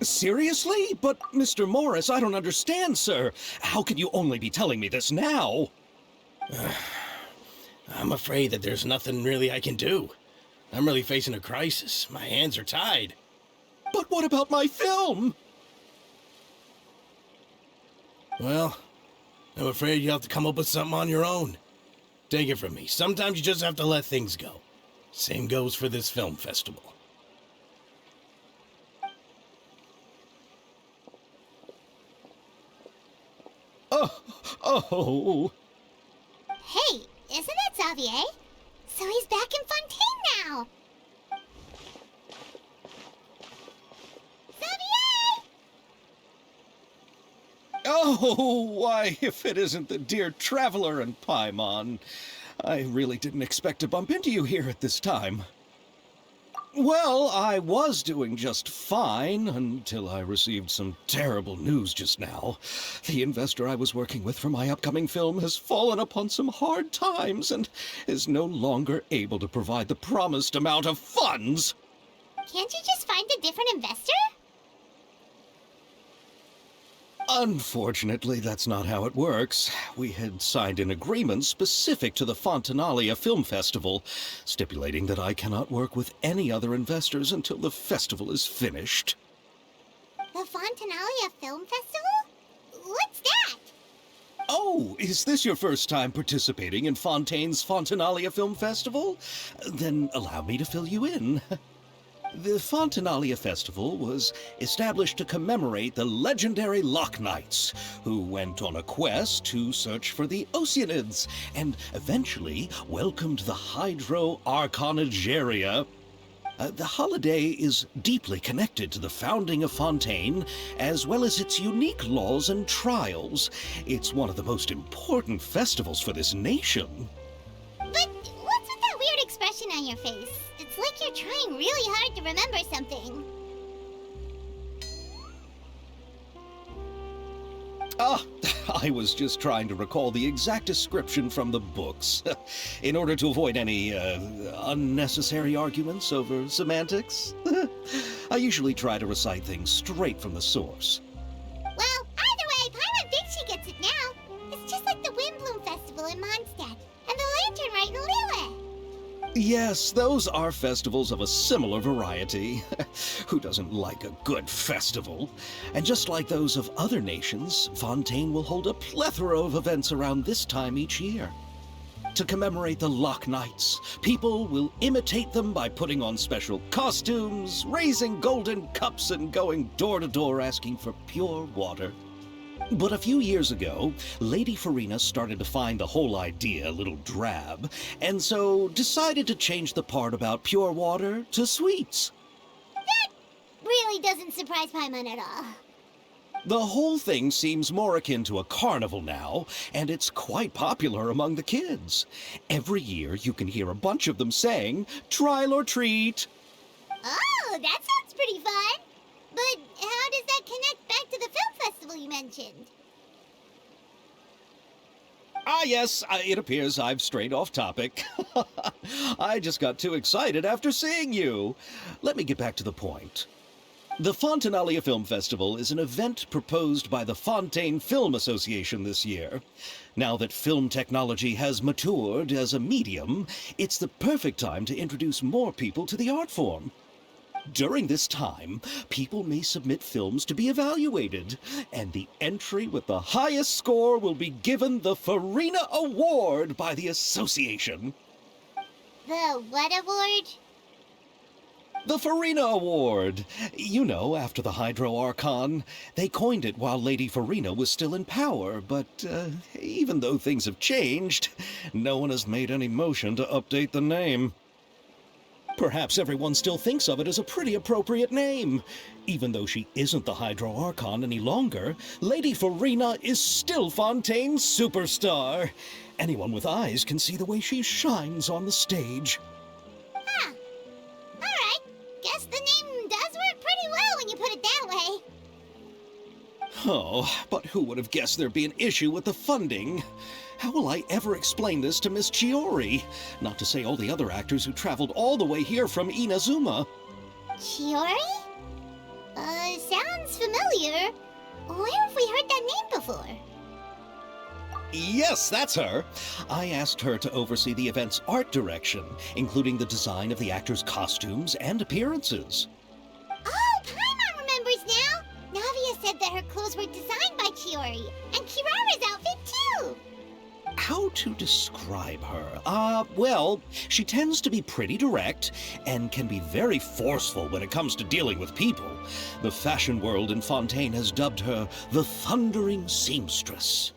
Seriously? But, Mr. Morris, I don't understand, sir. How can you only be telling me this now? I'm afraid that there's nothing really I can do. I'm really facing a crisis. My hands are tied. But what about my film? Well, I'm afraid you'll have to come up with something on your own. Take it from me. Sometimes you just have to let things go. Same goes for this film festival. Oh. Hey, isn't that Xavier? So he's back in Fontaine now! Xavier! Oh, why, if it isn't the dear Traveler and Paimon. I really didn't expect to bump into you here at this time. Well, I was doing just fine until I received some terrible news just now. The investor I was working with for my upcoming film has fallen upon some hard times and is no longer able to provide the promised amount of funds. Can't you just find a different investor? Unfortunately, that's not how it works. We had signed an agreement specific to the Fontanalia Film Festival, stipulating that I cannot work with any other investors until the festival is finished. The Fontanalia Film Festival? What's that? Oh, is this your first time participating in Fontaine's Fontanalia Film Festival? Then allow me to fill you in. The Fontanalia Festival was established to commemorate the legendary Loch Knights, who went on a quest to search for the Oceanids, and eventually welcomed the Hydro Arconageria. The holiday is deeply connected to the founding of Fontaine, as well as its unique laws and trials. It's one of the most important festivals for this nation. But what's with that weird expression on your face? It's like you're trying really hard to remember something. I was just trying to recall the exact description from the books, in order to avoid any unnecessary arguments over semantics. I usually try to recite things straight from the source. Well, either way, Paimon thinks she gets it now. It's just like the Windbloom Festival in Mondstadt, and the Lantern Rite in Lille. Yes, those are festivals of a similar variety. Who doesn't like a good festival? And just like those of other nations, Fontaine will hold a plethora of events around this time each year. To commemorate the Loch Knights, people will imitate them by putting on special costumes, raising golden cups, and going door to door asking for pure water. But a few years ago, Lady Farina started to find the whole idea a little drab, and so decided to change the part about pure water to sweets. That really doesn't surprise Paimon at all. The whole thing seems more akin to a carnival now, and it's quite popular among the kids. Every year you can hear a bunch of them saying, "Trial or treat." Oh, that sounds pretty fun. But how does that connect back to the film festival you mentioned? Yes, it appears I've strayed off topic. I just got too excited after seeing you. Let me get back to the point. The Fontanalia Film Festival is an event proposed by the Fontaine Film Association this year. Now that film technology has matured as a medium, it's the perfect time to introduce more people to the art form. During this time, people may submit films to be evaluated, and the entry with the highest score will be given the Farina Award by the association. The what award? The Farina Award. You know, after the Hydro Archon. They coined it while Lady Farina was still in power, but even though things have changed, no one has made any motion to update the name. Perhaps everyone still thinks of it as a pretty appropriate name. Even though she isn't the Hydro Archon any longer, Lady Farina is still Fontaine's superstar. Anyone with eyes can see the way she shines on the stage. Huh. Alright. Guess the name does work pretty well when you put it that way. Oh, but who would have guessed there'd be an issue with the funding? How will I ever explain this to Miss Chiori? Not to say all the other actors who traveled all the way here from Inazuma. Chiori? Sounds sounds familiar. Where have we heard that name before? Yes, that's her. I asked her to oversee the event's art direction, including the design of the actors' costumes and appearances. Oh, Paimon remembers now! Navia said that her clothes were designed by Chiori, and Kirara's outfit too! How to describe her? Well, she tends to be pretty direct and can be very forceful when it comes to dealing with people. The fashion world in Fontaine has dubbed her the Thundering Seamstress.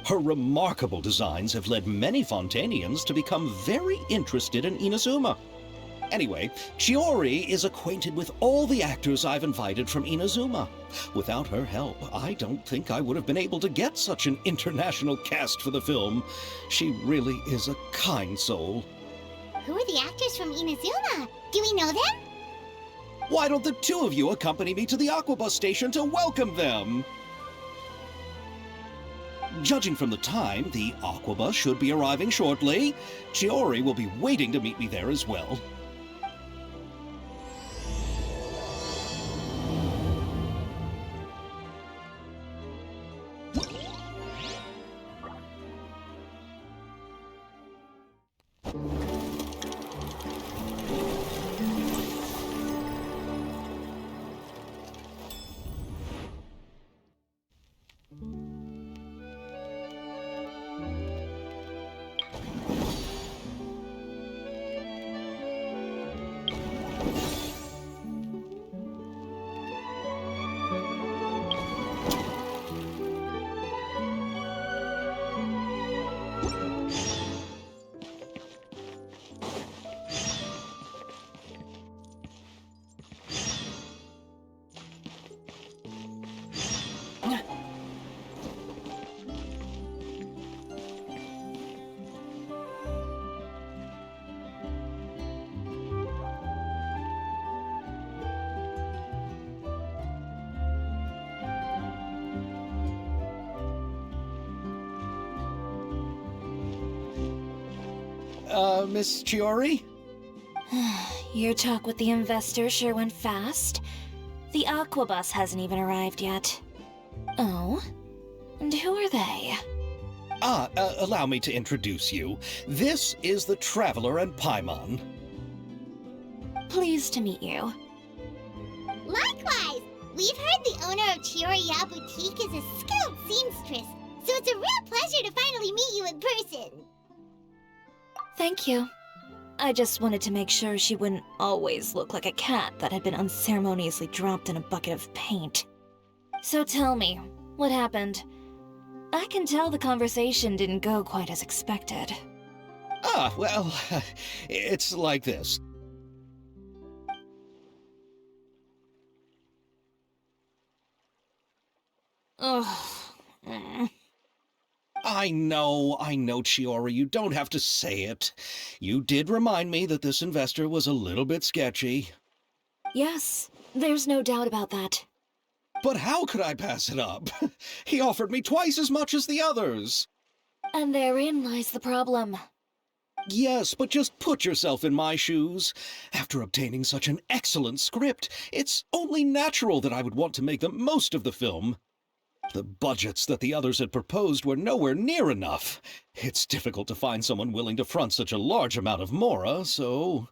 Her remarkable designs have led many Fontainians to become very interested in Inazuma. Anyway, Chiori is acquainted with all the actors I've invited from Inazuma. Without her help, I don't think I would have been able to get such an international cast for the film. She really is a kind soul. Who are the actors from Inazuma? Do we know them? Why don't the two of you accompany me to the Aquabus station to welcome them? Judging from the time, the Aquabus should be arriving shortly. Chiori will be waiting to meet me there as well. Miss Chiori? Your talk with the investor sure went fast. The Aquabus hasn't even arrived yet. Oh? And who are they? Allow me to introduce you. This is the Traveler and Paimon. Pleased to meet you. Likewise! We've heard the owner of Chioriya Boutique is a skilled seamstress, so it's a real pleasure to finally meet you in person. Thank you. I just wanted to make sure she wouldn't always look like a cat that had been unceremoniously dropped in a bucket of paint. So tell me, what happened? I can tell the conversation didn't go quite as expected. Well, it's like this. Ugh. I know, Chiori, you don't have to say it. You did remind me that this investor was a little bit sketchy. Yes, there's no doubt about that. But how could I pass it up? He offered me twice as much as the others. And therein lies the problem. Yes, but just put yourself in my shoes. After obtaining such an excellent script, it's only natural that I would want to make the most of the film. The budgets that the others had proposed were nowhere near enough. It's difficult to find someone willing to front such a large amount of mora, so...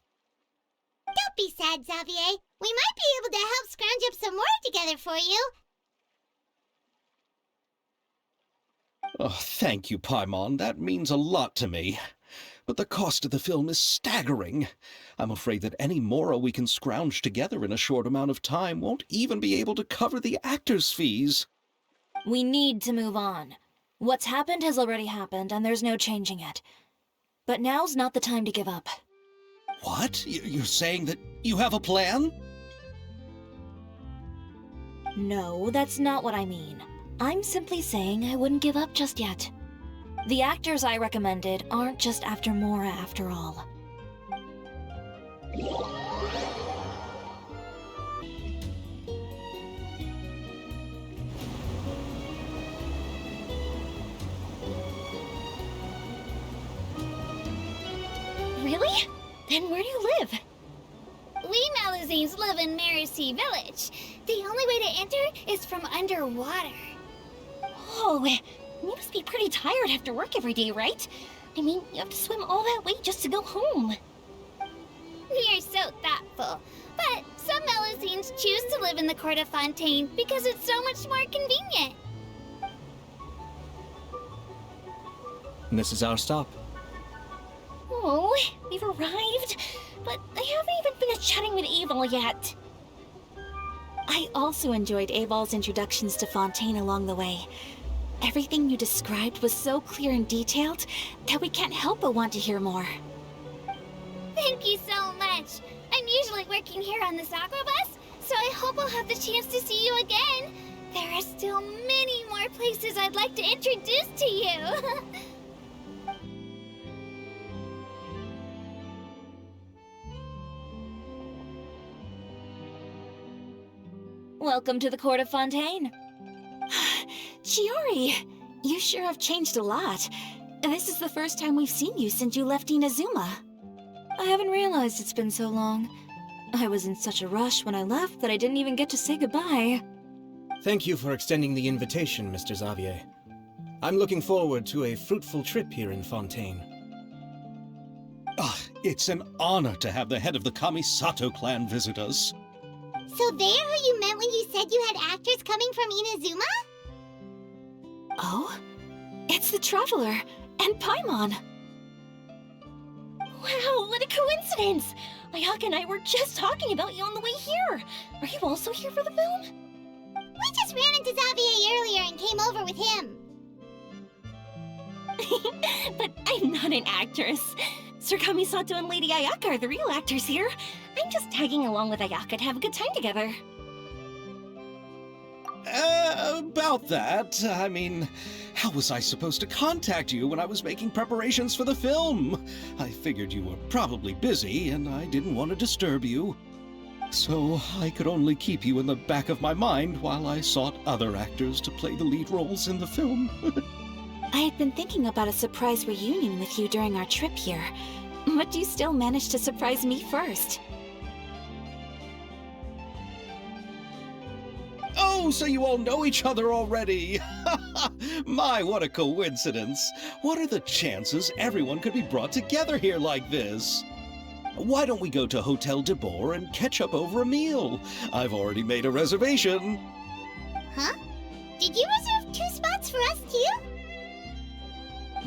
Don't be sad, Xavier. We might be able to help scrounge up some more together for you. Oh, thank you, Paimon. That means a lot to me. But the cost of the film is staggering. I'm afraid that any mora we can scrounge together in a short amount of time won't even be able to cover the actors' fees. We need to move on. What's happened has already happened, and there's no changing it. But now's not the time to give up. What? You're saying that you have a plan? No, that's not what I mean. I'm simply saying I wouldn't give up just yet. The actors I recommended aren't just after Mora after all. Really? Then where do you live? We Malazines live in Mercy Village. The only way to enter is from underwater. Oh, you must be pretty tired after work every day, right? I mean, you have to swim all that way just to go home. You're so thoughtful. But some Melusines choose to live in the court of Fontaine because it's so much more convenient. This is our stop. Oh, we've arrived, but I haven't even finished chatting with Aval yet. I also enjoyed Aval's introductions to Fontaine along the way. Everything you described was so clear and detailed that we can't help but want to hear more. Thank you so much. I'm usually working here on the Sakura bus, so I hope I'll have the chance to see you again. There are still many more places I'd like to introduce to you. Welcome to the court of Fontaine. Chiori, you sure have changed a lot. This is the first time we've seen you since you left Inazuma. I haven't realized it's been so long. I was in such a rush when I left that I didn't even get to say goodbye. Thank you for extending the invitation, Mr. Xavier. I'm looking forward to a fruitful trip here in Fontaine. Ah, it's an honor to have the head of the Kamisato clan visit us. So they're who you meant when you said you had actors coming from Inazuma? Oh? It's the Traveler and Paimon. Wow, what a coincidence! Ayaka and I were just talking about you on the way here. Are you also here for the film? We just ran into Xavier earlier and came over with him. But I'm not an actress. Sir Kamisato and Lady Ayaka are the real actors here. I'm just tagging along with Ayaka to have a good time together. About that, I mean, how was I supposed to contact you when I was making preparations for the film? I figured you were probably busy, and I didn't want to disturb you. So I could only keep you in the back of my mind while I sought other actors to play the lead roles in the film. I had been thinking about a surprise reunion with you during our trip here, but you still managed to surprise me first. Oh, so you all know each other already! My, what a coincidence! What are the chances everyone could be brought together here like this? Why don't we go to Hotel de Boer and catch up over a meal? I've already made a reservation. Huh? Did you reserve 2 spots for us too?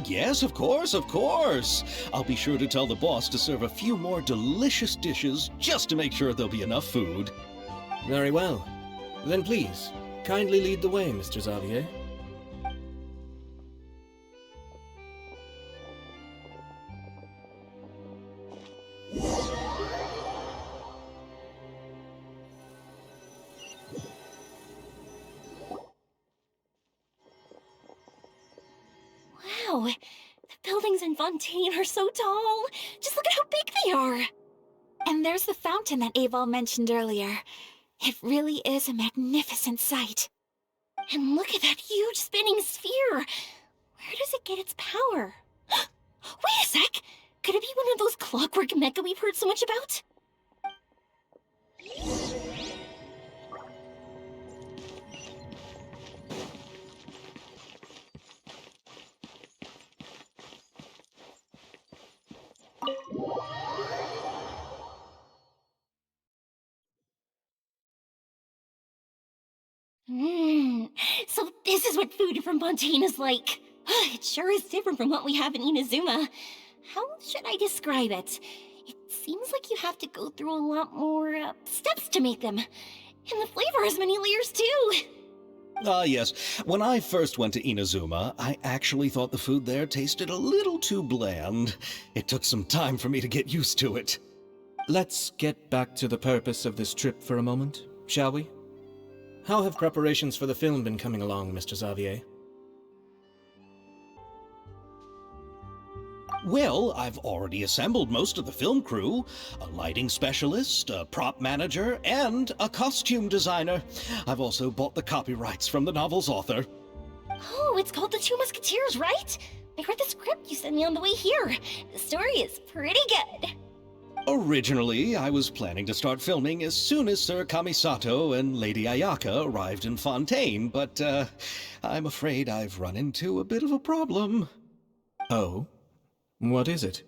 Yes, of course, of course. I'll be sure to tell the boss to serve a few more delicious dishes just to make sure there'll be enough food. Very well. Then please, kindly lead the way, Mr. Xavier. Wow, the buildings in Fontaine are so tall. Just look at how big they are. And there's the fountain that Aval mentioned earlier. It really is a magnificent sight. And look at that huge spinning sphere. Where does it get its power? Wait a sec! Could it be one of those clockwork mecha we've heard so much about? So this is what food from Fontaine is like. It sure is different from what we have in Inazuma. How should I describe it? It seems like you have to go through a lot more steps to make them. And the flavor has many layers too. Ah, yes. When I first went to Inazuma, I actually thought the food there tasted a little too bland. It took some time for me to get used to it. Let's get back to the purpose of this trip for a moment, shall we? How have preparations for the film been coming along, Mr. Xavier? Well, I've already assembled most of the film crew. A lighting specialist, a prop manager, and a costume designer. I've also bought the copyrights from the novel's author. Oh, it's called The Two Musketeers, right? I read the script you sent me on the way here. The story is pretty good. Originally, I was planning to start filming as soon as Sir Kamisato and Lady Ayaka arrived in Fontaine, but I'm afraid I've run into a bit of a problem. Oh? What is it?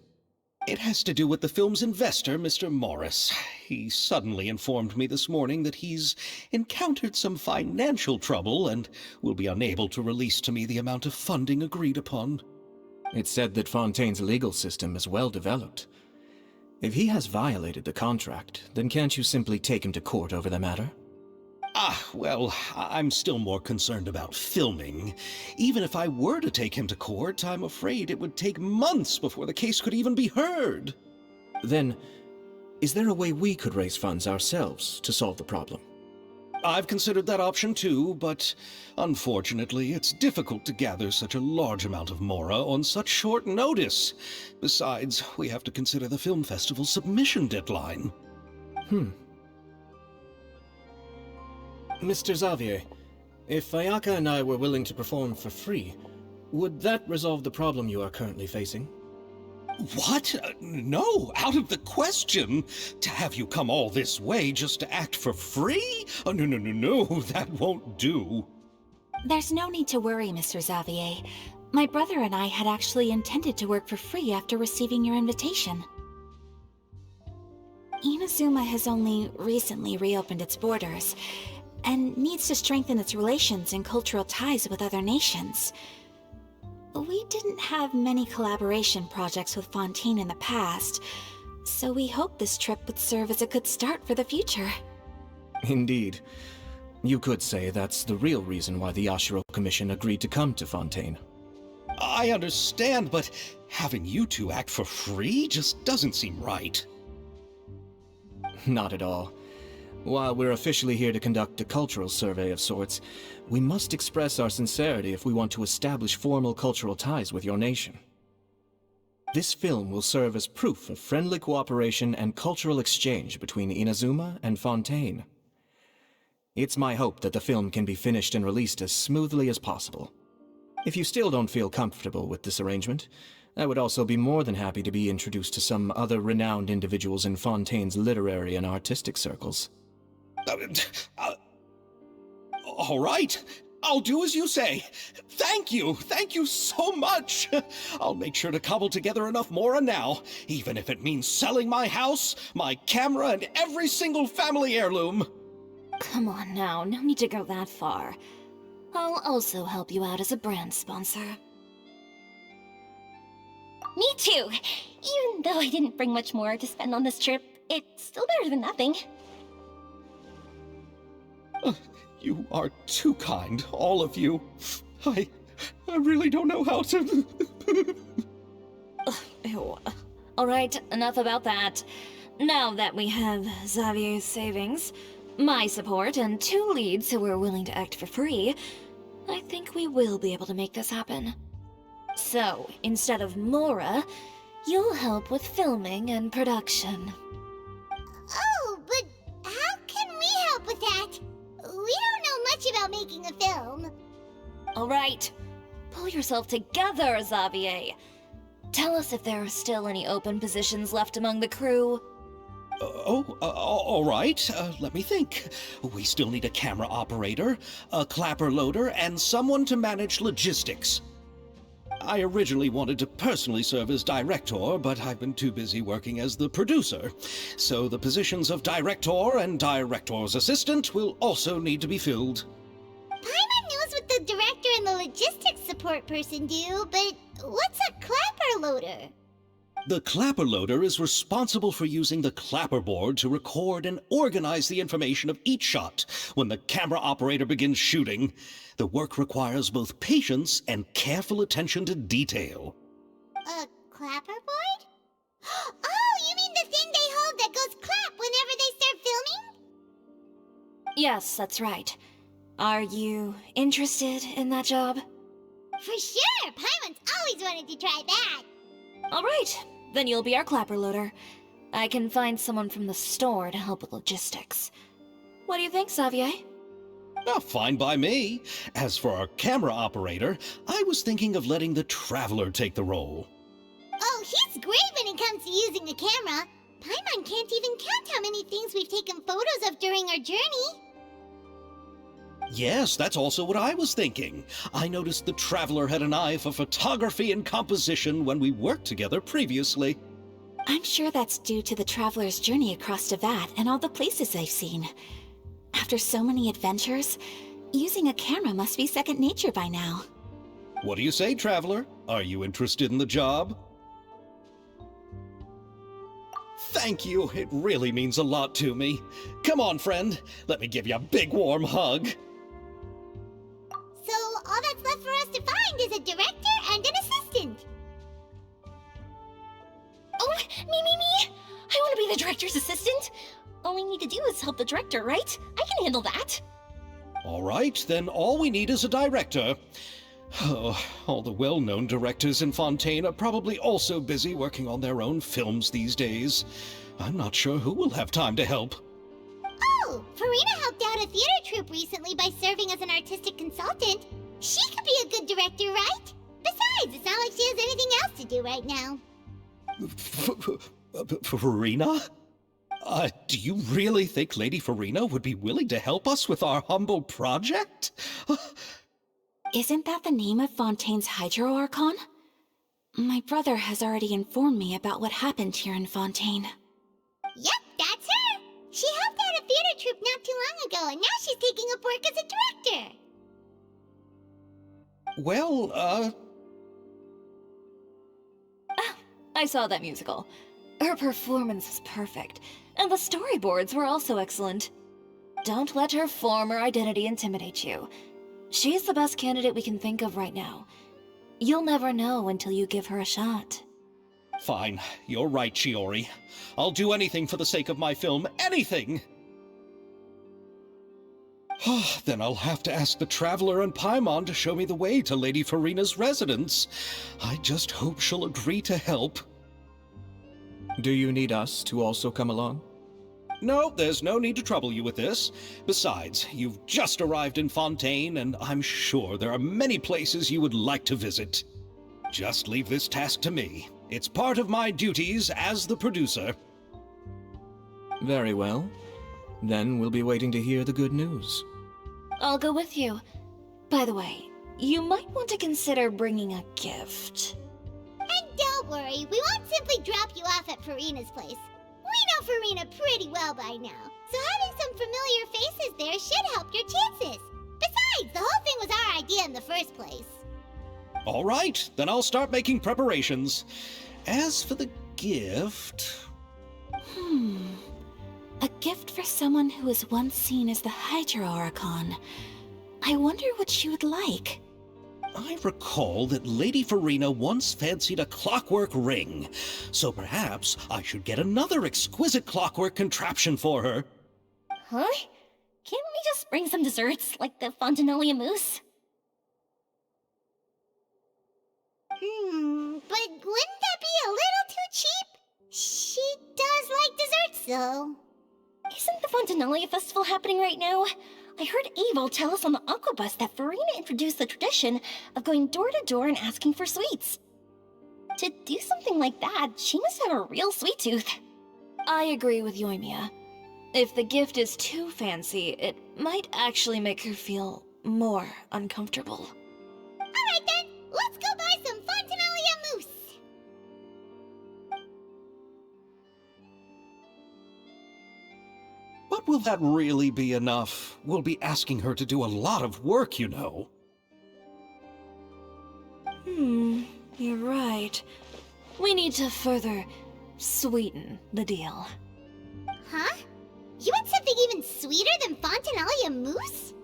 It has to do with the film's investor, Mr. Morris. He suddenly informed me this morning that he's encountered some financial trouble and will be unable to release to me the amount of funding agreed upon. It's said that Fontaine's legal system is well developed. If he has violated the contract, then can't you simply take him to court over the matter? Well, I'm still more concerned about filming. Even if I were to take him to court, I'm afraid it would take months before the case could even be heard. Then, is there a way we could raise funds ourselves to solve the problem? I've considered that option too, but unfortunately, it's difficult to gather such a large amount of mora on such short notice. Besides, we have to consider the film festival's submission deadline. Mr. Xavier, if Ayaka and I were willing to perform for free, would that resolve the problem you are currently facing? What? No, out of the question. To have you come all this way just to act for free? Oh, no, that won't do. There's no need to worry, Mr. Xavier. My brother and I had actually intended to work for free after receiving your invitation. Inazuma has only recently reopened its borders, and needs to strengthen its relations and cultural ties with other nations. We didn't have many collaboration projects with Fontaine in the past, so we hoped this trip would serve as a good start for the future. Indeed. You could say that's the real reason why the Yashiro Commission agreed to come to Fontaine. I understand, but having you two act for free just doesn't seem right. Not at all. While we're officially here to conduct a cultural survey of sorts, we must express our sincerity if we want to establish formal cultural ties with your nation. This film will serve as proof of friendly cooperation and cultural exchange between Inazuma and Fontaine. It's my hope that the film can be finished and released as smoothly as possible. If you still don't feel comfortable with this arrangement, I would also be more than happy to be introduced to some other renowned individuals in Fontaine's literary and artistic circles. All right. I'll do as you say. Thank you so much. I'll make sure to cobble together enough mora now, even if it means selling my house, my camera, and every single family heirloom. Come on now, no need to go that far. I'll also help you out as a brand sponsor. Me too! Even though I didn't bring much more to spend on this trip, it's still better than nothing. You are too kind, all of you. I really don't know how to... Ew. Alright, enough about that. Now that we have Xavier's savings, my support, and 2 leads who are willing to act for free, I think we will be able to make this happen. So, instead of Mora, you'll help with filming and production. Oh, but how can we help with that? We don't know much about making a film. Alright, pull yourself together, Xavier. Tell us if there are still any open positions left among the crew. All right. Let me think. We still need a camera operator, a clapper loader, and someone to manage logistics. I originally wanted to personally serve as director, but I've been too busy working as the producer. So the positions of director and director's assistant will also need to be filled. Paimon knows what the director and the logistics support person do, but what's a clapper loader? The clapper loader is responsible for using the clapperboard to record and organize the information of each shot when the camera operator begins shooting. The work requires both patience and careful attention to detail. A clapperboard? Oh, you mean the thing they hold that goes clap whenever they start filming? Yes, that's right. Are you interested in that job? For sure! Paimon's always wanted to try that. Alright, then you'll be our clapper loader. I can find someone from the store to help with logistics. What do you think, Xavier? Fine by me. As for our camera operator, I was thinking of letting the Traveler take the role. Oh, he's great when it comes to using the camera. Paimon can't even count how many things we've taken photos of during our journey. Yes, that's also what I was thinking. I noticed the Traveler had an eye for photography and composition when we worked together previously. I'm sure that's due to the Traveler's journey across Devat and all the places I've seen. After so many adventures, using a camera must be second nature by now. What do you say, Traveler? Are you interested in the job? Thank you. It really means a lot to me. Come on, friend. Let me give you a big warm hug. So all that's left for us to find is a director and an assistant. Oh, me! I want to be the director's assistant. All we need to do is help the director, right? I can handle that. All right, then all we need is a director. Oh, all the well-known directors in Fontaine are probably also busy working on their own films these days. I'm not sure who will have time to help. Oh, Farina helped out a theater troupe recently by serving as an artistic consultant. She could be a good director, right? Besides, it's not like she has anything else to do right now. Farina? Do you really think Lady Farina would be willing to help us with our humble project? Isn't that the name of Fontaine's Hydro Archon? My brother has already informed me about what happened here in Fontaine. Yep, that's her. She helped out a theater troupe not too long ago, and now she's taking up work as a director. Well, I saw that musical. Her performance was perfect, and the storyboards were also excellent. Don't let her former identity intimidate you. She's the best candidate we can think of right now. You'll never know until you give her a shot. Fine. You're right, Shiori. I'll do anything for the sake of my film. Anything! Then I'll have to ask the Traveler and Paimon to show me the way to Lady Farina's residence. I just hope she'll agree to help. Do you need us to also come along? No, there's no need to trouble you with this. Besides, you've just arrived in Fontaine, and I'm sure there are many places you would like to visit. Just leave this task to me. It's part of my duties as the producer. Very well. Then we'll be waiting to hear the good news. I'll go with you. By the way, you might want to consider bringing a gift. And don't worry, we won't simply drop you off at Farina's place. We know Farina pretty well by now, so having some familiar faces there should help your chances. Besides, the whole thing was our idea in the first place. All right, then I'll start making preparations. As for the gift... A gift for someone who was once seen as the Hydro Archon. I wonder what she would like. I recall that Lady Farina once fancied a clockwork ring, so perhaps I should get another exquisite clockwork contraption for her. Huh? Can't we just bring some desserts, like the Fontinalia mousse? But wouldn't that be a little too cheap? She does like desserts, though. Isn't the Fontinalia festival happening right now? I heard Abel tell us on the Aquabus that Farina introduced the tradition of going door to door and asking for sweets. To do something like that, she must have a real sweet tooth. I agree with Yoimiya. If the gift is too fancy, it might actually make her feel more uncomfortable. Alright then, let's go buy some Fontinalia mousse. But will that really be enough? We'll be asking her to do a lot of work, you know. You're right. We need to further sweeten the deal. Huh? You want something even sweeter than Fontinalia mousse?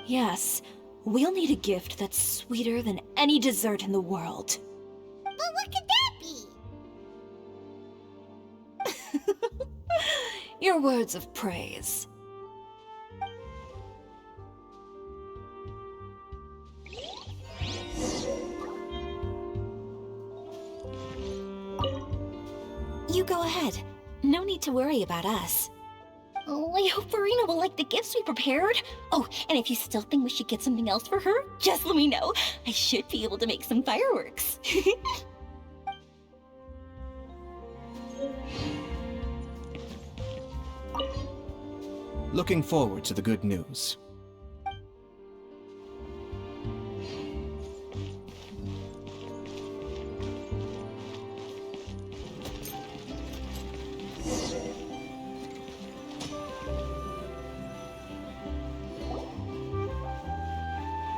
Yes, we'll need a gift that's sweeter than any dessert in the world. But what could that be? Your words of praise. You go ahead. No need to worry about us. Oh, I hope Farina will like the gifts we prepared. Oh, and if you still think we should get something else for her, just let me know. I should be able to make some fireworks. Looking forward to the good news.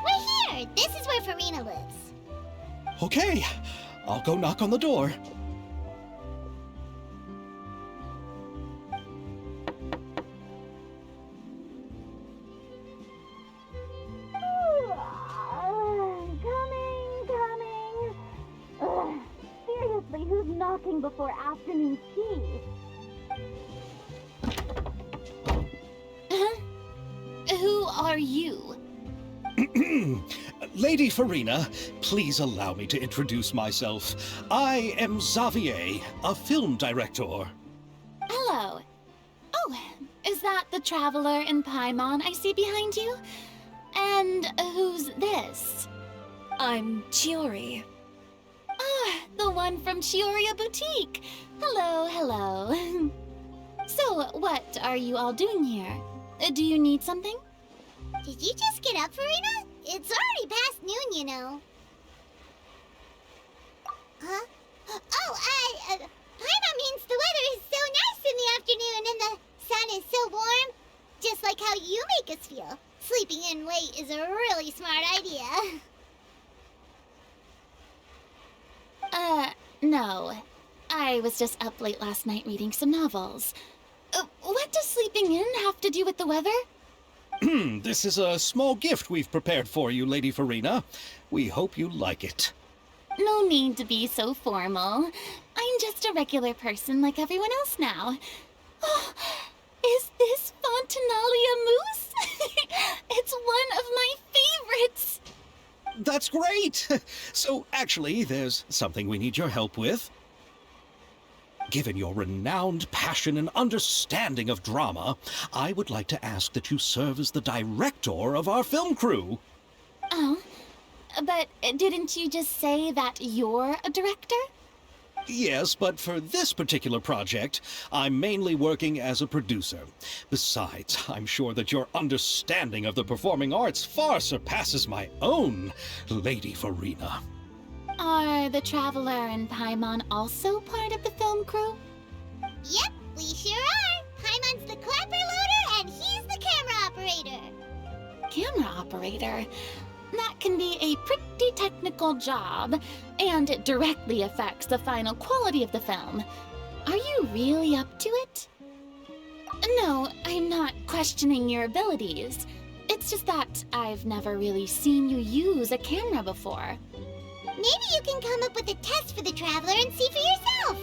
We're here! This is where Farina lives. Okay, I'll go knock on the door. Coming. Ugh, seriously, who's knocking before afternoon tea? Who are you? Lady Farina, please allow me to introduce myself. I am Xavier, a film director. Hello. Oh, is that the traveler in Paimon I see behind you? And who's this? I'm Chiori. Ah, the one from Chioria Boutique. Hello. So, what are you all doing here? Do you need something? Did you just get up, Farina? It's already past noon, you know. Huh? Paimon means the weather is so nice in the afternoon and the sun is so warm. Just like how you make us feel. Sleeping in late is a really smart idea. No. I was just up late last night reading some novels. What does sleeping in have to do with the weather? This is a small gift we've prepared for you, Lady Farina. We hope you like it. No need to be so formal. I'm just a regular person like everyone else now. Oh, is this Fontinalia mousse? It's one of my favorites. That's great! So, actually, there's something we need your help with. Given your renowned passion and understanding of drama, I would like to ask that you serve as the director of our film crew. Oh, but didn't you just say that you're a director? Yes, but for this particular project, I'm mainly working as a producer. Besides, I'm sure that your understanding of the performing arts far surpasses my own, Lady Farina. Are the Traveler and Paimon also part of the film crew? Yep, we sure are. Paimon's the clapper loader and he's the camera operator. Camera operator? That can be a pretty technical job, and it directly affects the final quality of the film. Are you really up to it? No, I'm not questioning your abilities. It's just that I've never really seen you use a camera before. Maybe you can come up with a test for the Traveler and see for yourself.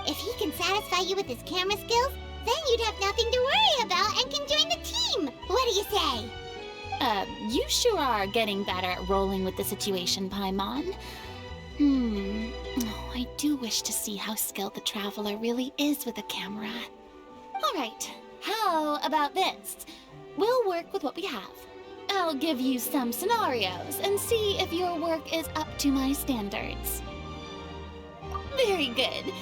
If he can satisfy you with his camera skills, then you'd have nothing to worry about and can join the team. What do you say? You sure are getting better at rolling with the situation, Paimon. Oh, I do wish to see how skilled the Traveler really is with a camera. All right, how about this? We'll work with what we have. I'll give you some scenarios and see if your work is up to my standards. Very good.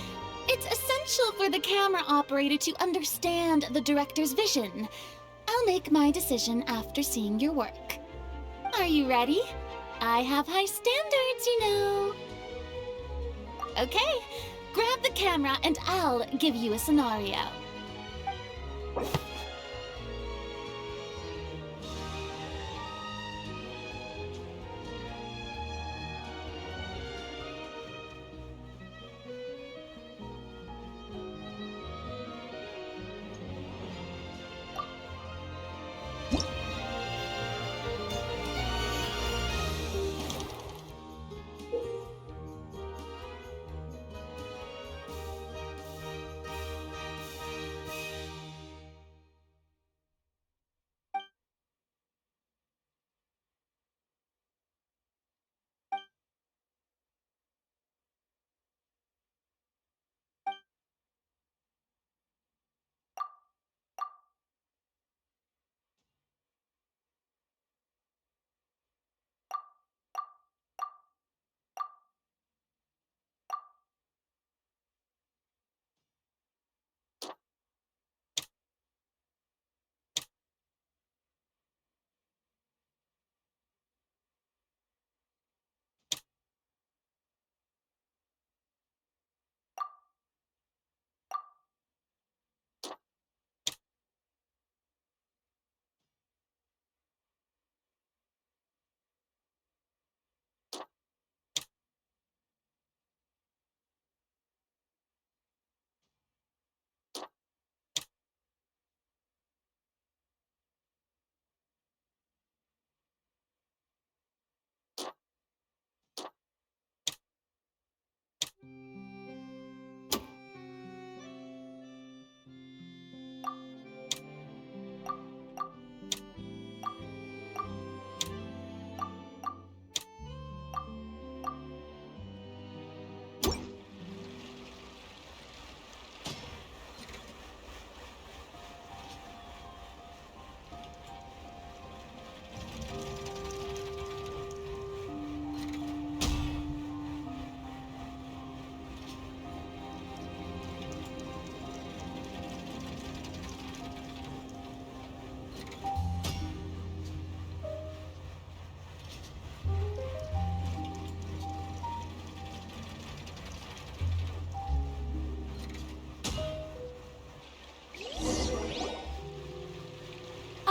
It's essential for the camera operator to understand the director's vision. I'll make my decision after seeing your work. Are you ready? I have high standards, you know. Okay, grab the camera and I'll give you a scenario.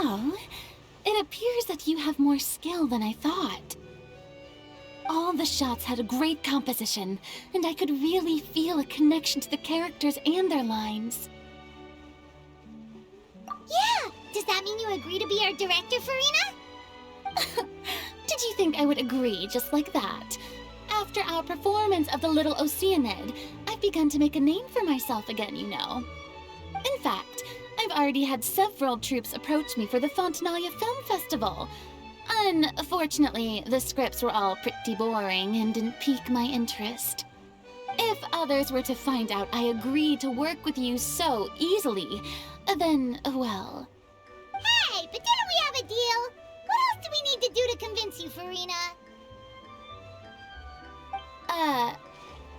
Oh, it appears that you have more skill than I thought. All the shots had a great composition, and I could really feel a connection to the characters and their lines. Yeah! Does that mean you agree to be our director, Farina? Did you think I would agree just like that? After our performance of The Little Oceanid, I've begun to make a name for myself again, you know. In fact, I've already had several troops approach me for the Fontanalia Film Festival. Unfortunately, the scripts were all pretty boring and didn't pique my interest. If others were to find out I agreed to work with you so easily, then, well... Hey, but didn't we have a deal? What else do we need to do to convince you, Farina?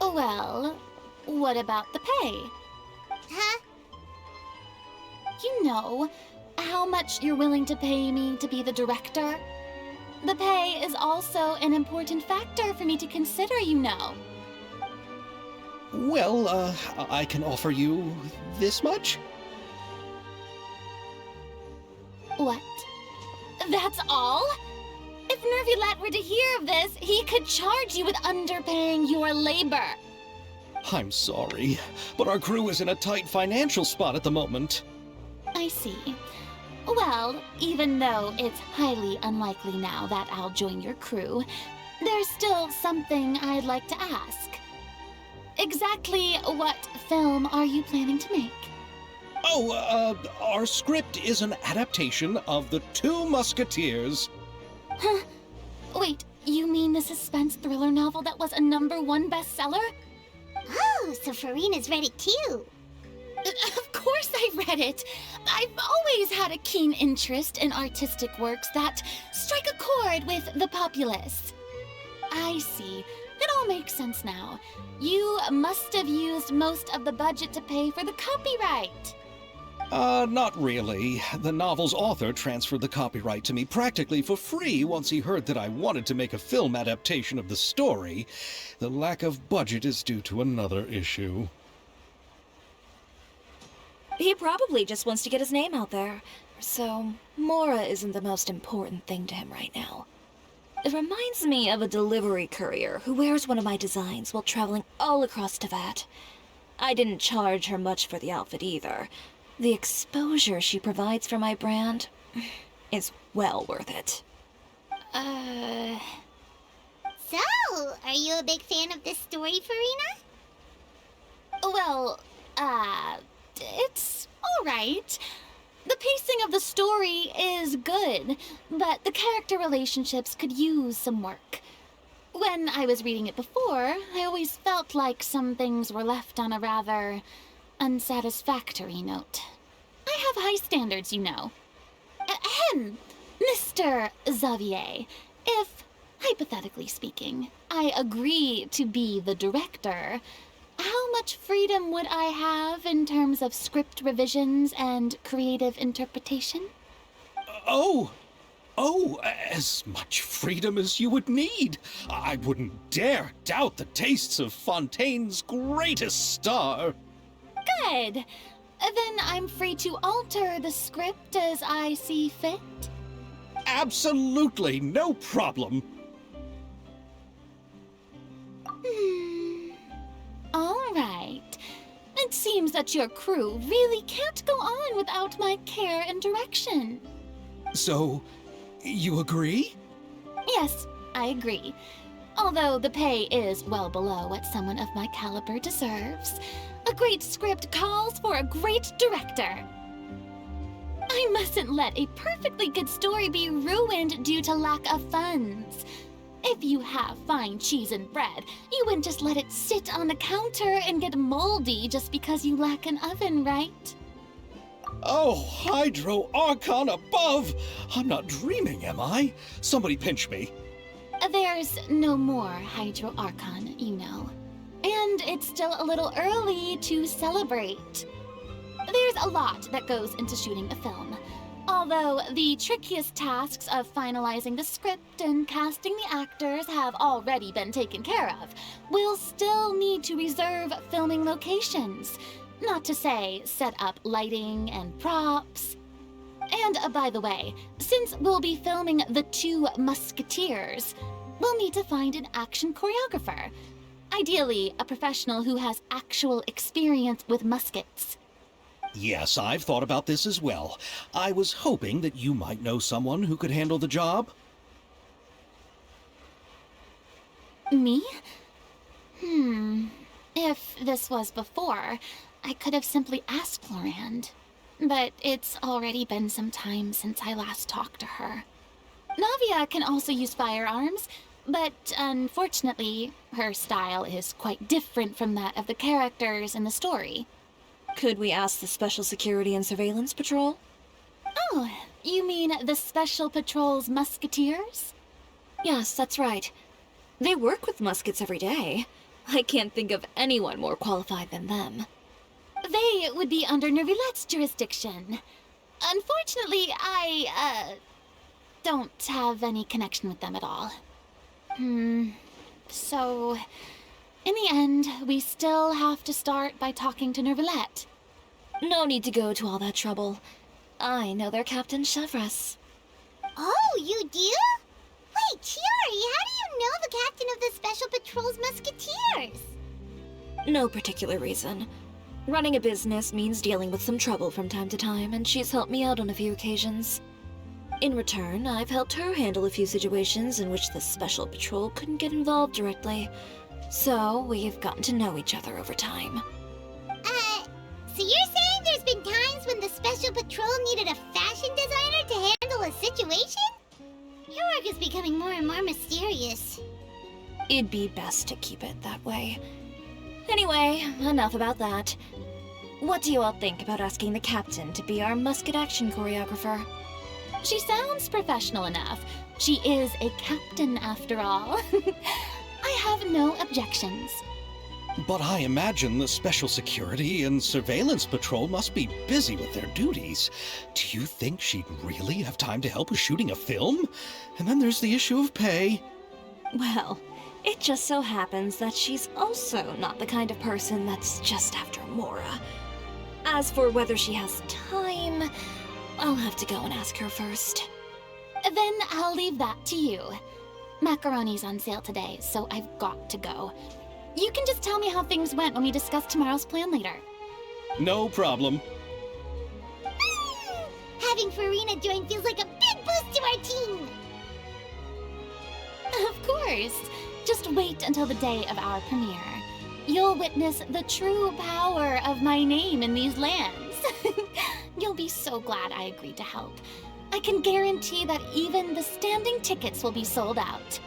Well, what about the pay? Huh? You know, how much you're willing to pay me to be the director? The pay is also an important factor for me to consider, you know. Well, I can offer you this much? What? That's all? If Nervilat were to hear of this, he could charge you with underpaying your labor. I'm sorry, but our crew is in a tight financial spot at the moment. I see. Well, even though it's highly unlikely now that I'll join your crew, there's still something I'd like to ask. Exactly what film are you planning to make? Oh, our script is an adaptation of The Two Musketeers. Huh? Wait, you mean the suspense thriller novel that was a #1 bestseller? Oh, so Farina's read it too. Of course I read it. I've always had a keen interest in artistic works that strike a chord with the populace. I see. It all makes sense now. You must have used most of the budget to pay for the copyright. Not really. The novel's author transferred the copyright to me practically for free once he heard that I wanted to make a film adaptation of the story. The lack of budget is due to another issue. He probably just wants to get his name out there. So, Mora isn't the most important thing to him right now. It reminds me of a delivery courier who wears one of my designs while traveling all across Teyvat. I didn't charge her much for the outfit either. The exposure she provides for my brand is well worth it. So, are you a big fan of this story, Farina? Well, it's alright. The pacing of the story is good, but the character relationships could use some work. When I was reading it before, I always felt like some things were left on a rather unsatisfactory note. I have high standards, you know. Ahem, Mr. Xavier, if, hypothetically speaking, I agree to be the director, how much freedom would I have in terms of script revisions and creative interpretation? Oh, as much freedom as you would need. I wouldn't dare doubt the tastes of Fontaine's greatest star. Good. Then I'm free to alter the script as I see fit. Absolutely, no problem. All right. It seems that your crew really can't go on without my care and direction. So, you agree? Yes, I agree. Although the pay is well below what someone of my caliber deserves, a great script calls for a great director. I mustn't let a perfectly good story be ruined due to lack of funds. If you have fine cheese and bread, you wouldn't just let it sit on the counter and get moldy just because you lack an oven, right? Oh, Hydro Archon above! I'm not dreaming, am I? Somebody pinch me. There's no more Hydro Archon, you know. And it's still a little early to celebrate. There's a lot that goes into shooting a film. Although the trickiest tasks of finalizing the script and casting the actors have already been taken care of, we'll still need to reserve filming locations. Not to say set up lighting and props. And by the way, since we'll be filming The Two Musketeers, we'll need to find an action choreographer. Ideally, a professional who has actual experience with muskets. Yes, I've thought about this as well. I was hoping that you might know someone who could handle the job. Me? If this was before, I could have simply asked Florand. But it's already been some time since I last talked to her. Navia can also use firearms, but unfortunately, her style is quite different from that of the characters in the story. Could we ask the Special Security and Surveillance Patrol? Oh, you mean the Special Patrol's Musketeers? Yes, that's right. They work with muskets every day. I can't think of anyone more qualified than them. They would be under Nervulette's jurisdiction. Unfortunately, I don't have any connection with them at all. So, in the end, we still have to start by talking to Nervulette. No need to go to all that trouble. I know their Captain Chevres. Oh, you do? Wait, Chiori, how do you know the captain of the Special Patrol's Musketeers? No particular reason. Running a business means dealing with some trouble from time to time, and she's helped me out on a few occasions. In return, I've helped her handle a few situations in which the Special Patrol couldn't get involved directly. So, we've gotten to know each other over time. So you're saying there's been times when the Special Patrol needed a fashion designer to handle a situation? Your work is becoming more and more mysterious. It'd be best to keep it that way. Anyway, enough about that. What do you all think about asking the captain to be our musket action choreographer? She sounds professional enough. She is a captain, after all. I have no objections. But I imagine the Special Security and Surveillance Patrol must be busy with their duties. Do you think she'd really have time to help with shooting a film? And then there's the issue of pay. Well, it just so happens that she's also not the kind of person that's just after Mora. As for whether she has time, I'll have to go and ask her first. Then I'll leave that to you. Macaroni's on sale today, so I've got to go. You can just tell me how things went when we discuss tomorrow's plan later. No problem. Having Farina join feels like a big boost to our team. Of course. Just wait until the day of our premiere. You'll witness the true power of my name in these lands. You'll be so glad I agreed to help. I can guarantee that even the standing tickets will be sold out.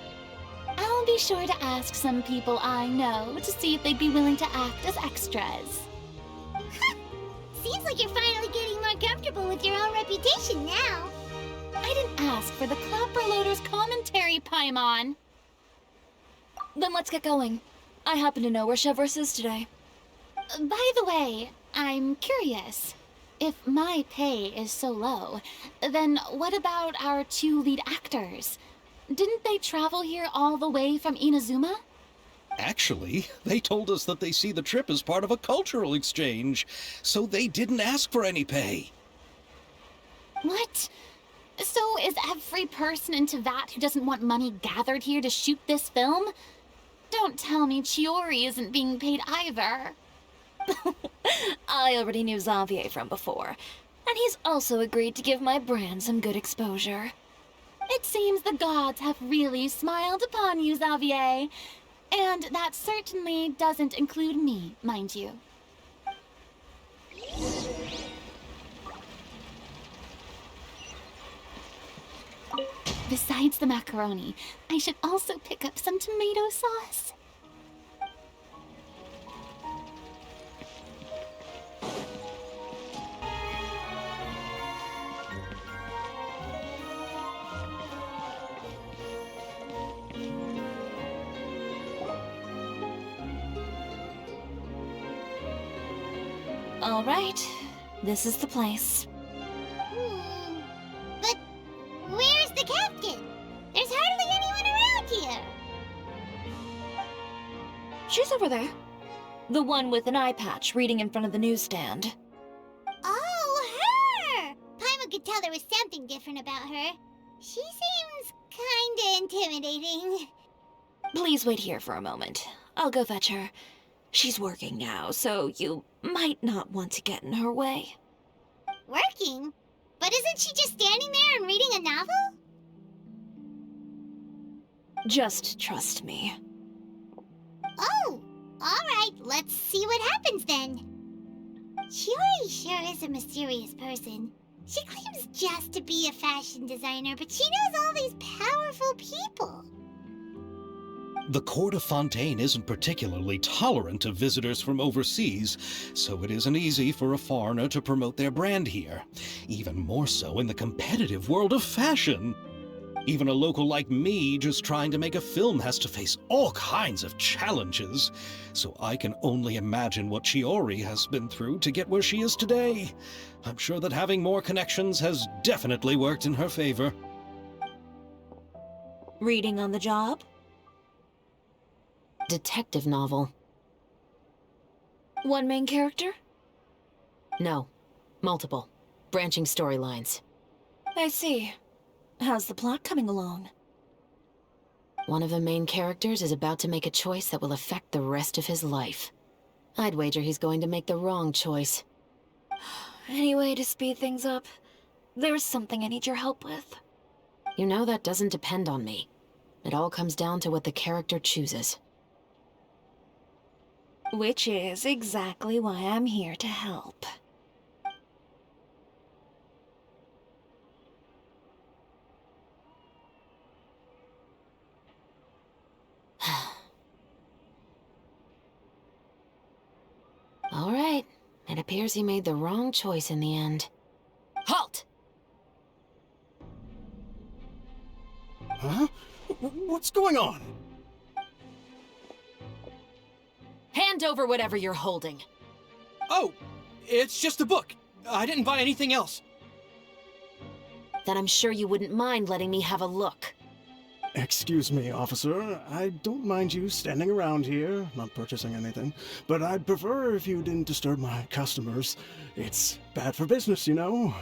I'll be sure to ask some people I know to see if they'd be willing to act as extras. Seems like you're finally getting more comfortable with your own reputation now. I didn't ask for the Clapperloader's commentary, Paimon. Then let's get going. I happen to know where Chevres is today. By the way, I'm curious. If my pay is so low, then what about our two lead actors? Didn't they travel here all the way from Inazuma? Actually, they told us that they see the trip as part of a cultural exchange, so they didn't ask for any pay. What? So is every person in Teyvat who doesn't want money gathered here to shoot this film? Don't tell me Chiori isn't being paid either. I already knew Xavier from before, and he's also agreed to give my brand some good exposure. It seems the gods have really smiled upon you, Xavier. And that certainly doesn't include me, mind you. Besides the macaroni, I should also pick up some tomato sauce. All right, this is the place. But where's the captain? There's hardly anyone around here. She's over there. The one with an eye patch reading in front of the newsstand. Oh, her! Paimon could could tell there was something different about her. She seems kinda intimidating. Please wait here for a moment. I'll go fetch her. She's working now, so you might not want to get in her way. Working? But isn't she just standing there and reading a novel? Just trust me. Oh, alright, let's see what happens then. Chiori sure is a mysterious person. She claims just to be a fashion designer, but she knows all these powerful people. The court of Fontaine isn't particularly tolerant of visitors from overseas, so it isn't easy for a foreigner to promote their brand here. Even more so in the competitive world of fashion. Even a local like me just trying to make a film has to face all kinds of challenges. So I can only imagine what Chiori has been through to get where she is today. I'm sure that having more connections has definitely worked in her favor. Reading on the job? Detective novel. One main character? No. Multiple. Branching storylines. I see. How's the plot coming along? One of the main characters is about to make a choice that will affect the rest of his life. I'd wager he's going to make the wrong choice. Any way to speed things up? There's something I need your help with. You know that doesn't depend on me. It all comes down to what the character chooses. Which is exactly why I'm here to help. All right. It appears he made the wrong choice in the end. Halt! Huh? What's going on? Hand over whatever you're holding. Oh, it's just a book. I didn't buy anything else. Then I'm sure you wouldn't mind letting me have a look. Excuse me, officer. I don't mind you standing around here, not purchasing anything, but I'd prefer if you didn't disturb my customers. It's bad for business, you know.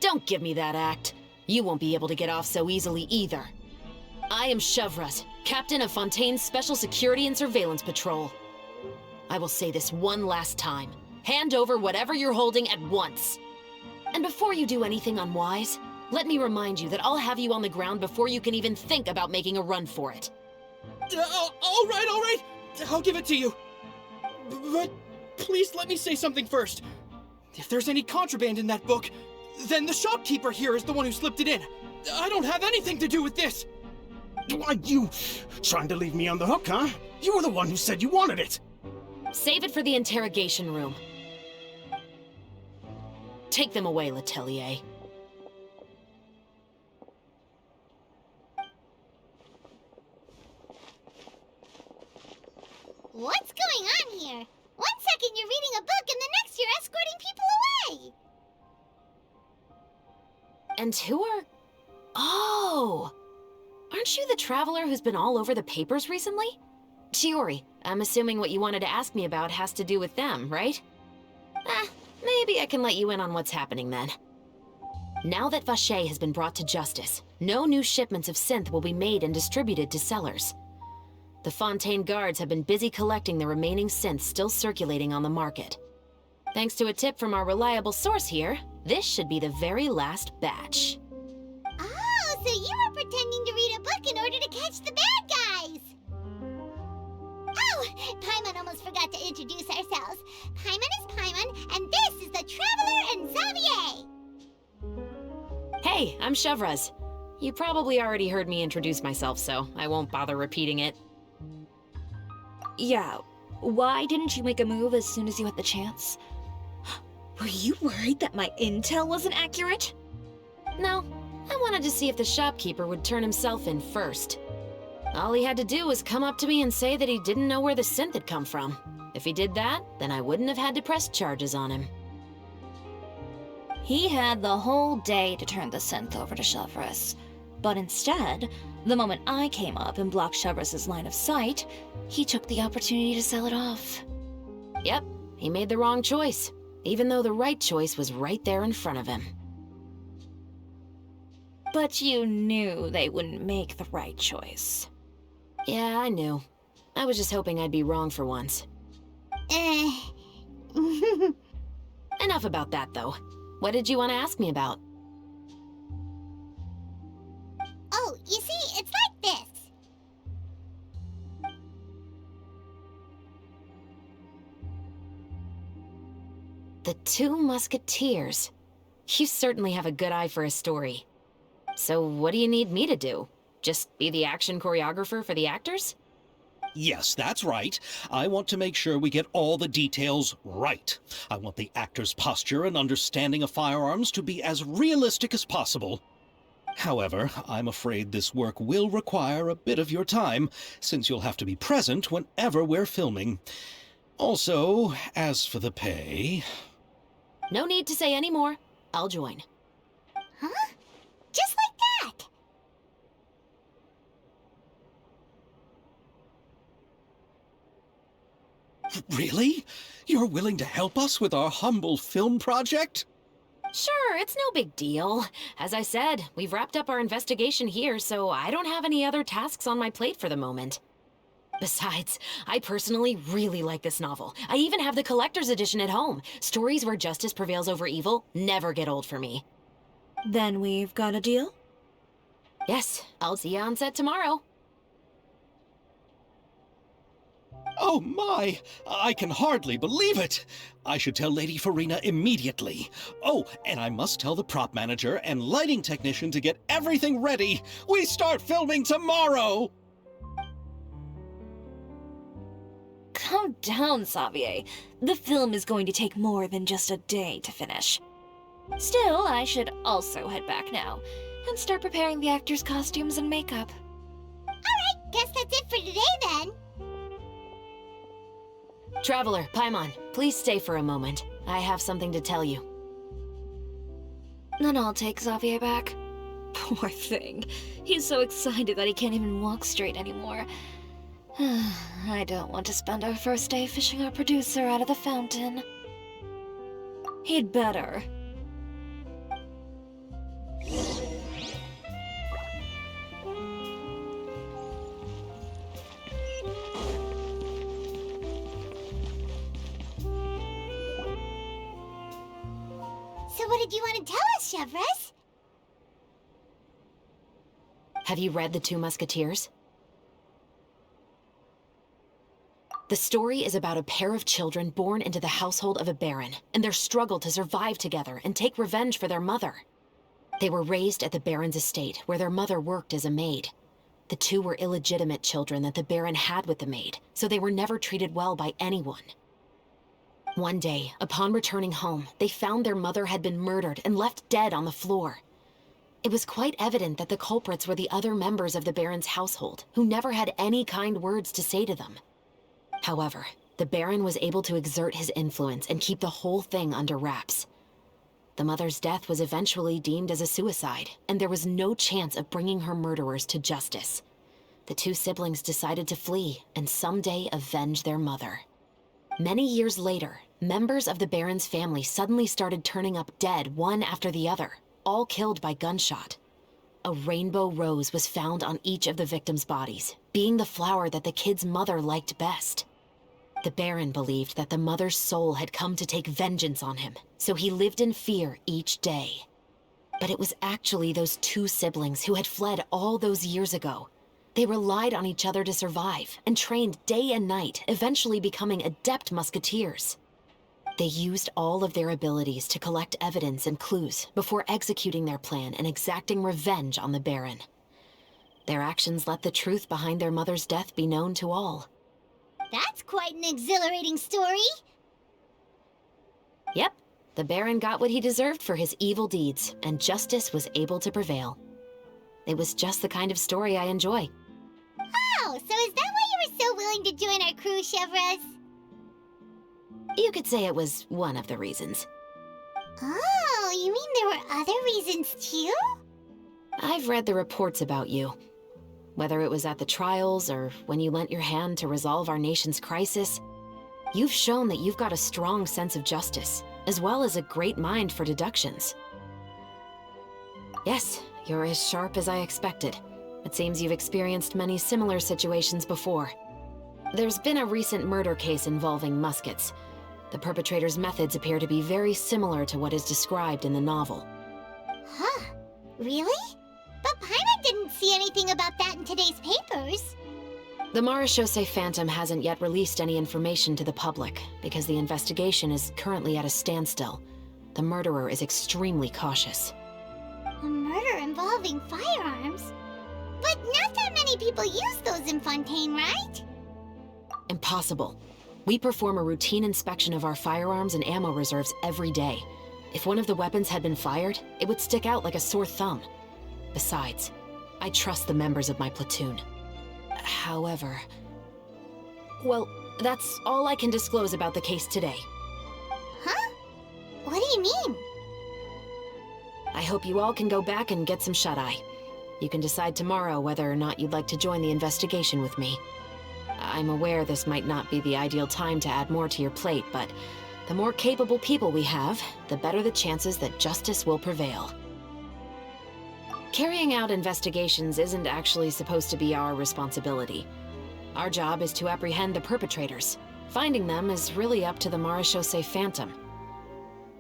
Don't give me that act. You won't be able to get off so easily either. I am Chevraz, captain of Fontaine's Special Security and Surveillance Patrol. I will say this one last time. Hand over whatever you're holding at once. And before you do anything unwise, let me remind you that I'll have you on the ground before you can even think about making a run for it. All right. I'll give it to you. But please let me say something first. If there's any contraband in that book, then the shopkeeper here is the one who slipped it in. I don't have anything to do with this. Why, you trying to leave me on the hook, huh? You were the one who said you wanted it. Save it for the interrogation room. Take them away, Letelier. What's going on here? One second you're reading a book and the next you're escorting people away! And who are... Oh! Aren't you the traveler who's been all over the papers recently? Chiori, I'm assuming what you wanted to ask me about has to do with them, right? Maybe I can let you in on what's happening then. Now that Vacher has been brought to justice, no new shipments of synth will be made and distributed to sellers. The Fontaine guards have been busy collecting the remaining synths still circulating on the market. Thanks to a tip from our reliable source here, this should be the very last batch. Oh, so you were pretending to read a book in order to catch the bad guys! Oh, Paimon almost forgot to introduce ourselves. Paimon is Paimon, and this is the Traveler and Xavier! Hey, I'm Chevraz. You probably already heard me introduce myself, so I won't bother repeating it. Yeah, why didn't you make a move as soon as you had the chance? Were you worried that my intel wasn't accurate? No, I wanted to see if the shopkeeper would turn himself in first. All he had to do was come up to me and say that he didn't know where the synth had come from. If he did that, then I wouldn't have had to press charges on him. He had the whole day to turn the synth over to Chevraz. But instead, the moment I came up and blocked Chevraz's line of sight, he took the opportunity to sell it off. Yep, he made the wrong choice, even though the right choice was right there in front of him. But you knew they wouldn't make the right choice. Yeah, I knew. I was just hoping I'd be wrong for once. Enough about that, though. What did you want to ask me about? Oh, you see, it's like this. The Two Musketeers. You certainly have a good eye for a story. So what do you need me to do? Just be the action choreographer for the actors? Yes, that's right. I want to make sure we get all the details right. I want the actor's posture and understanding of firearms to be as realistic as possible. However, I'm afraid this work will require a bit of your time, since you'll have to be present whenever we're filming. Also, as for the pay... No need to say any more. I'll join. Huh? Just like that? Really? You're willing to help us with our humble film project? Sure, it's no big deal. As I said, we've wrapped up our investigation here, so I don't have any other tasks on my plate for the moment. Besides, I personally really like this novel. I even have the collector's edition at home. Stories where justice prevails over evil never get old for me. Then we've got a deal? Yes, I'll see you on set tomorrow. Oh my! I can hardly believe it! I should tell Lady Farina immediately. Oh, and I must tell the prop manager and lighting technician to get everything ready. We start filming tomorrow! Calm down, Xavier. The film is going to take more than just a day to finish. Still, I should also head back now and start preparing the actors' costumes and makeup. Alright, guess that's it for today then. Traveler, Paimon, please stay for a moment. I have something to tell you. Then I'll take Xavier back. Poor thing. He's so excited that he can't even walk straight anymore. I don't want to spend our first day fishing our producer out of the fountain. He'd better. So what did you want to tell us, Chevres? Have you read The Two Musketeers? The story is about a pair of children born into the household of a baron, and their struggle to survive together and take revenge for their mother. They were raised at the baron's estate, where their mother worked as a maid. The two were illegitimate children that the baron had with the maid, so they were never treated well by anyone. One day, upon returning home, they found their mother had been murdered and left dead on the floor. It was quite evident that the culprits were the other members of the baron's household, who never had any kind words to say to them. However, the Baron was able to exert his influence and keep the whole thing under wraps. The mother's death was eventually deemed as a suicide, and there was no chance of bringing her murderers to justice. The two siblings decided to flee and someday avenge their mother. Many years later, members of the Baron's family suddenly started turning up dead one after the other, all killed by gunshot. A rainbow rose was found on each of the victims' bodies, being the flower that the kid's mother liked best. The Baron believed that the mother's soul had come to take vengeance on him, so he lived in fear each day. But it was actually those two siblings who had fled all those years ago. They relied on each other to survive and trained day and night, eventually becoming adept musketeers. They used all of their abilities to collect evidence and clues before executing their plan and exacting revenge on the Baron. Their actions let the truth behind their mother's death be known to all. That's quite an exhilarating story. Yep, the Baron got what he deserved for his evil deeds, and justice was able to prevail. It was just the kind of story I enjoy. Oh, so is that why you were so willing to join our crew, Chevres? You could say it was one of the reasons. Oh, you mean there were other reasons too? I've read the reports about you. Whether it was at the trials or when you lent your hand to resolve our nation's crisis, you've shown that you've got a strong sense of justice, as well as a great mind for deductions. Yes, you're as sharp as I expected. It seems you've experienced many similar situations before. There's been a recent murder case involving muskets. The perpetrator's methods appear to be very similar to what is described in the novel. Huh? Really? But Paimon didn't see anything about that in today's papers. The Marechaussee Phantom hasn't yet released any information to the public because the investigation is currently at a standstill. The murderer is extremely cautious. A murder involving firearms? But not that many people use those in Fontaine, right? Impossible. We perform a routine inspection of our firearms and ammo reserves every day. If one of the weapons had been fired, it would stick out like a sore thumb. Besides, I trust the members of my platoon. However... Well, that's all I can disclose about the case today. Huh? What do you mean? I hope you all can go back and get some shut-eye. You can decide tomorrow whether or not you'd like to join the investigation with me. I'm aware this might not be the ideal time to add more to your plate, but the more capable people we have, the better the chances that justice will prevail. Carrying out investigations isn't actually supposed to be our responsibility. Our job is to apprehend the perpetrators. Finding them is really up to the Marechaussee Phantom.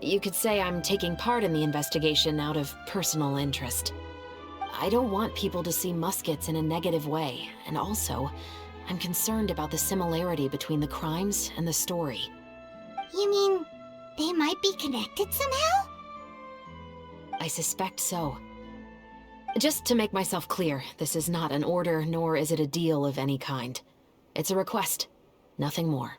You could say I'm taking part in the investigation out of personal interest. I don't want people to see muskets in a negative way, and also, I'm concerned about the similarity between the crimes and the story. You mean they might be connected somehow? I suspect so. Just to make myself clear, this is not an order, nor is it a deal of any kind. It's a request, nothing more.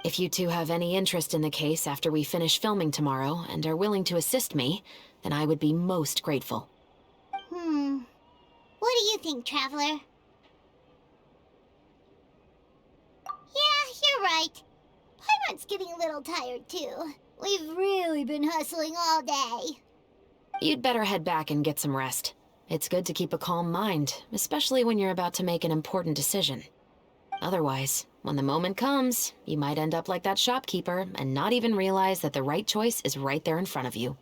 If you two have any interest in the case after we finish filming tomorrow and are willing to assist me, then I would be most grateful. What do you think, Traveler? Yeah, you're right. Paimon's getting a little tired, too. We've really been hustling all day. You'd better head back and get some rest. It's good to keep a calm mind, especially when you're about to make an important decision. Otherwise, when the moment comes, you might end up like that shopkeeper and not even realize that the right choice is right there in front of you.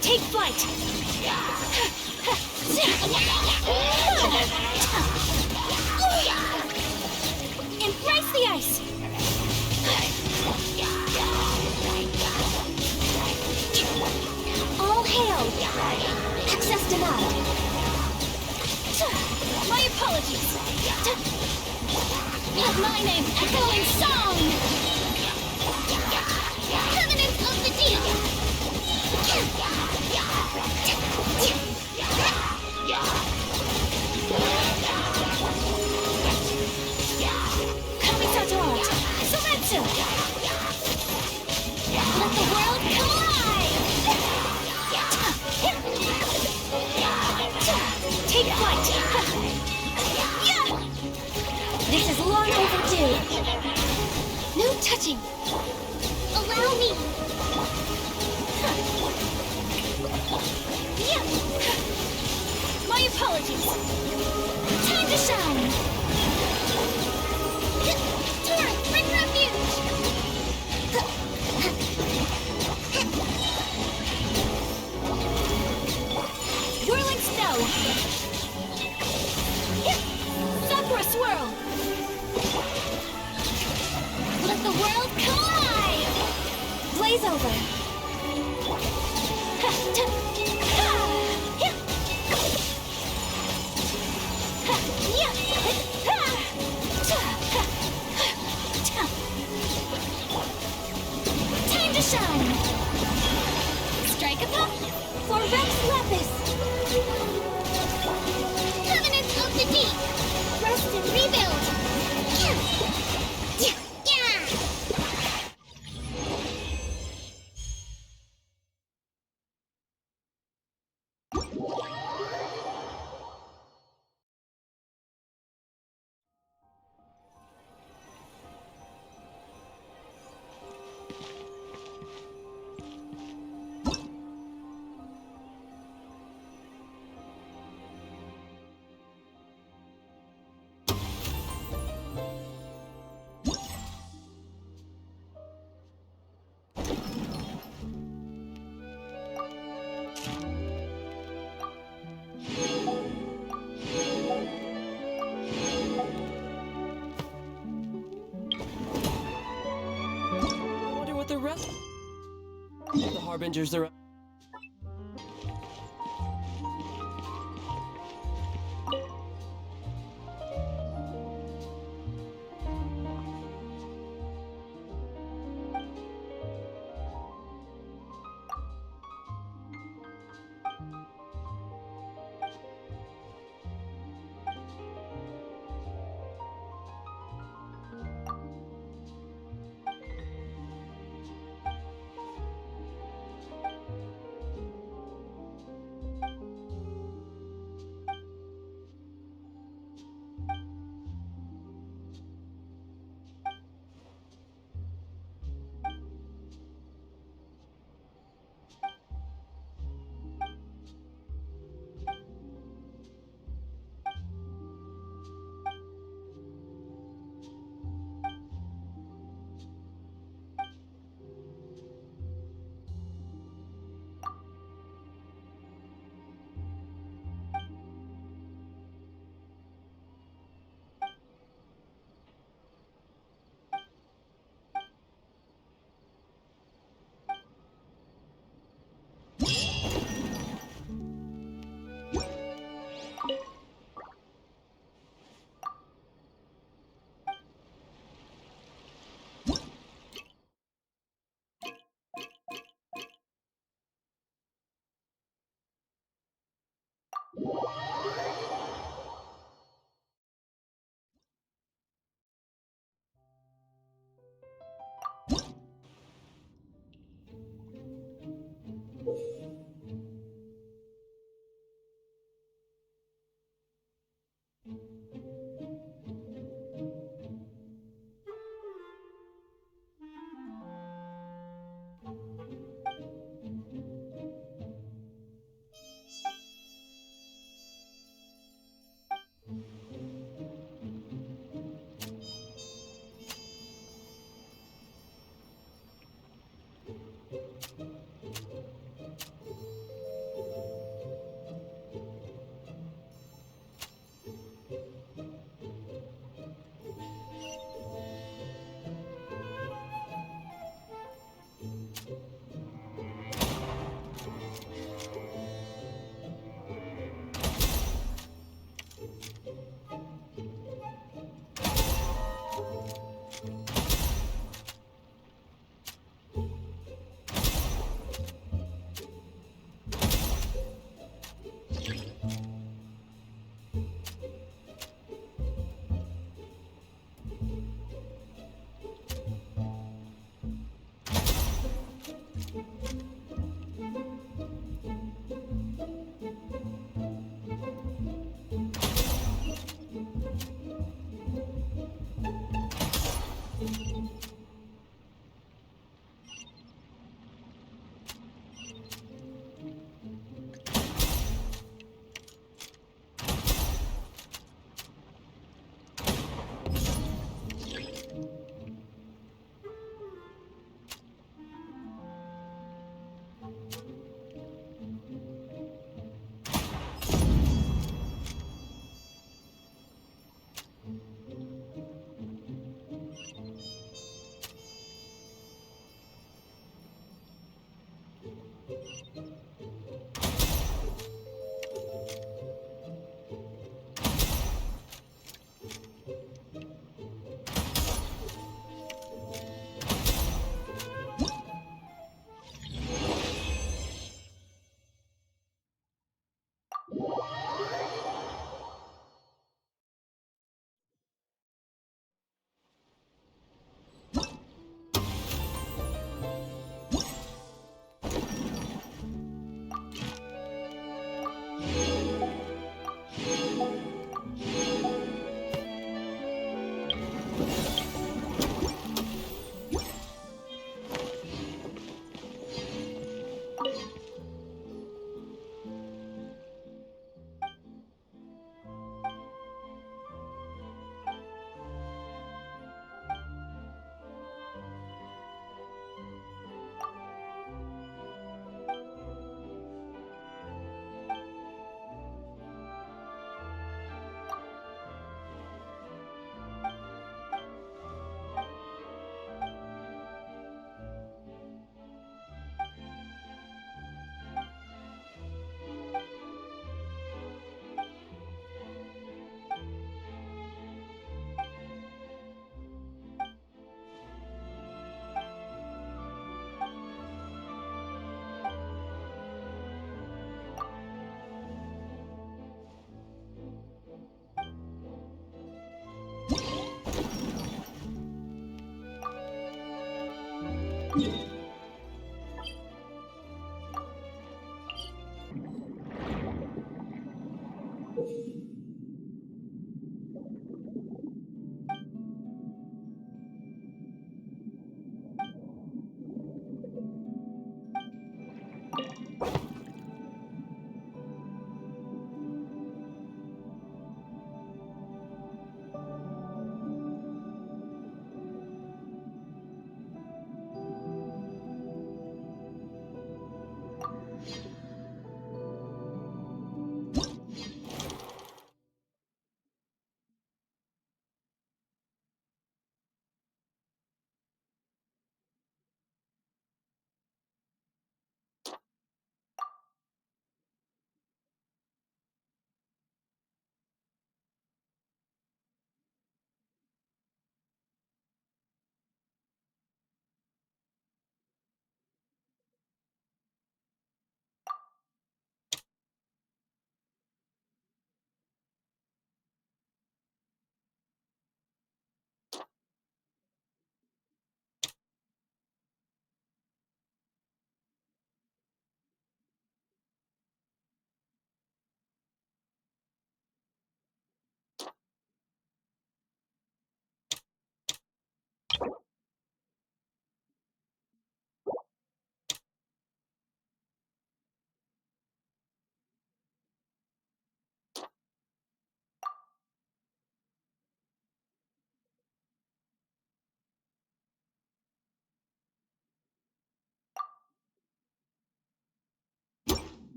Take flight! Let my name echo in song! Covenant of the Deep! Kamisato! Soretsu! Let the world collide! Take flight! This is long overdue! No touching! Allow me! My apologies! Time to shine! Torrent, bring refuge! Whirling snow! Sakura swirl! Let the world collide! Blaze over! Time to shine! Strike a pop for Rex Lapis! Covenant of the Deep! Rest and rebuild! Yeah! I wonder what the rest. The Harbingers are.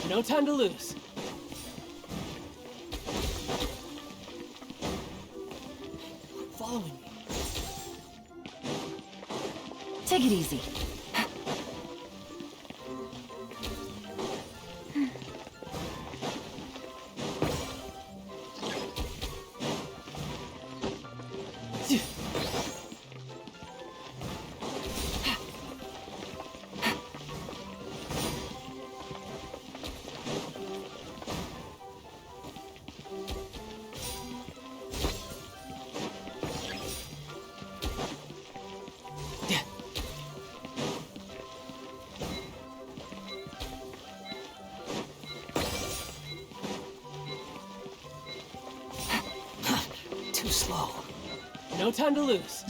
No time to lose. Following me. Take it easy. Too slow. No time to lose.